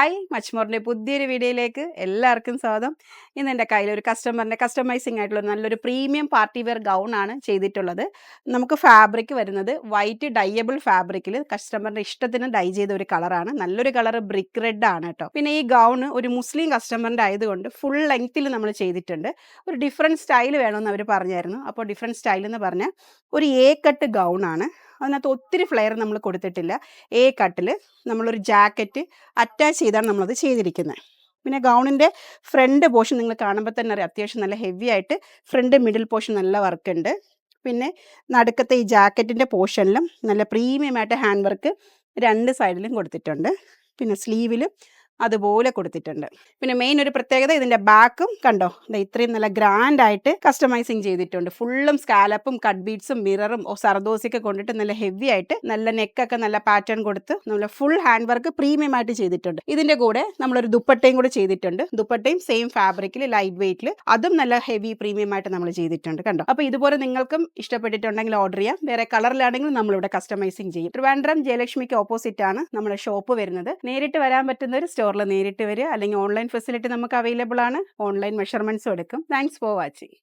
Hi മച്ച്മോറിൻ്റെ പുതിയൊരു വീഡിയോയിലേക്ക് എല്ലാവർക്കും സ്വാഗതം. ഇന്ന് എൻ്റെ കയ്യിൽ ഒരു കസ്റ്റമറിൻ്റെ കസ്റ്റമൈസിങ് ആയിട്ടുള്ള നല്ലൊരു പ്രീമിയം പാർട്ടി വെയർ ഗൗൺ ആണ് ചെയ്തിട്ടുള്ളത്. നമുക്ക് ഫാബ്രിക് വരുന്നത് വൈറ്റ് ഡൈയബിൾ ഫാബ്രിക്കിൽ കസ്റ്റമറിൻ്റെ ഇഷ്ടത്തിന് ഡൈ ചെയ്ത ഒരു കളറാണ്. നല്ലൊരു കളർ ബ്രിക്ക് റെഡ് ആണ് കേട്ടോ. പിന്നെ ഈ ഗൗൺ ഒരു മുസ്ലിം കസ്റ്റമറിൻ്റെ ആയതുകൊണ്ട് ഫുൾ ലെങ്ത്തിൽ നമ്മൾ ചെയ്തിട്ടുണ്ട്. ഒരു ഡിഫറെൻറ്റ് സ്റ്റൈൽ വേണമെന്ന് അവർ പറഞ്ഞായിരുന്നു. അപ്പോൾ ഡിഫറെൻറ്റ് സ്റ്റൈൽ എന്ന് പറഞ്ഞാൽ ഒരു എ കട്ട് ഗൗൺ ആണ്. അതിനകത്ത് ഒത്തിരി ഫ്ലെയർ നമ്മൾ കൊടുത്തിട്ടില്ല. എ കട്ടിൽ നമ്മളൊരു ജാക്കറ്റ് അറ്റാച്ച് ചെയ്താണ് നമ്മളത് ചെയ്തിരിക്കുന്നത്. പിന്നെ ഗൗണിൻ്റെ ഫ്രണ്ട് പോർഷൻ നിങ്ങൾ കാണുമ്പോൾ തന്നെ അറിയാം, അത്യാവശ്യം നല്ല ഹെവി ആയിട്ട് ഫ്രണ്ട് മിഡിൽ പോർഷൻ നല്ല വർക്ക് ഉണ്ട്. പിന്നെ നടുക്കത്തെ ഈ ജാക്കറ്റിൻ്റെ പോർഷനിലും നല്ല പ്രീമിയം ആയിട്ട് ഹാൻഡ് വർക്ക് രണ്ട് സൈഡിലും കൊടുത്തിട്ടുണ്ട്. പിന്നെ സ്ലീവിലും അതുപോലെ കൊടുത്തിട്ടുണ്ട്. പിന്നെ മെയിൻ ഒരു പ്രത്യേകത ഇതിൻ്റെ ബാക്കും കണ്ടോ, ഇത്രയും നല്ല ഗ്രാൻഡ് ആയിട്ട് കസ്റ്റമൈസിങ് ചെയ്തിട്ടുണ്ട്. ഫുള്ളും സ്കാലപ്പും കട്ട് ബീഡ്സും മിററും സർദോസിയൊക്കെ കൊണ്ടിട്ട് നല്ല ഹെവി ആയിട്ട് നല്ല നെക്കൊക്കെ നല്ല പാറ്റേൺ കൊടുത്ത് നല്ല ഫുൾ ഹാൻഡ് വർക്ക് പ്രീമിയം ആയിട്ട് ചെയ്തിട്ടുണ്ട്. ഇതിൻ്റെ കൂടെ നമ്മളൊരു ദുപ്പട്ടയും കൂടെ ചെയ്തിട്ടുണ്ട്. ദുപ്പട്ടയും സെയിം ഫാബ്രിക്കിൽ ലൈറ്റ് വെയിറ്റിൽ, അതും നല്ല ഹെവി പ്രീമിയം ആയിട്ട് നമ്മൾ ചെയ്തിട്ടുണ്ട് കണ്ടോ. അപ്പോൾ ഇതുപോലെ നിങ്ങൾക്കും ഇഷ്ടപ്പെട്ടിട്ടുണ്ടെങ്കിൽ ഓർഡർ ചെയ്യാം. വേറെ കളറിലാണെങ്കിൽ നമ്മളിവിടെ കസ്റ്റമൈസിങ് ചെയ്യും. ട്രിവാൻഡ്രം ജയലക്ഷ്മിക്ക് ഓപ്പോസിറ്റ് ആണ് നമ്മുടെ ഷോപ്പ് വരുന്നത്. നേരിട്ട് വരാൻ പറ്റുന്ന ഒരു സ്റ്റോറിൽ നേരിട്ട് വരിക, അല്ലെങ്കിൽ ഓൺലൈൻ ഫെസിലിറ്റി നമുക്ക് അവൈലബിൾ ആണ്. ഓൺലൈൻ മെഷർമെന്റ്സും എടുക്കും. Thanks for watching.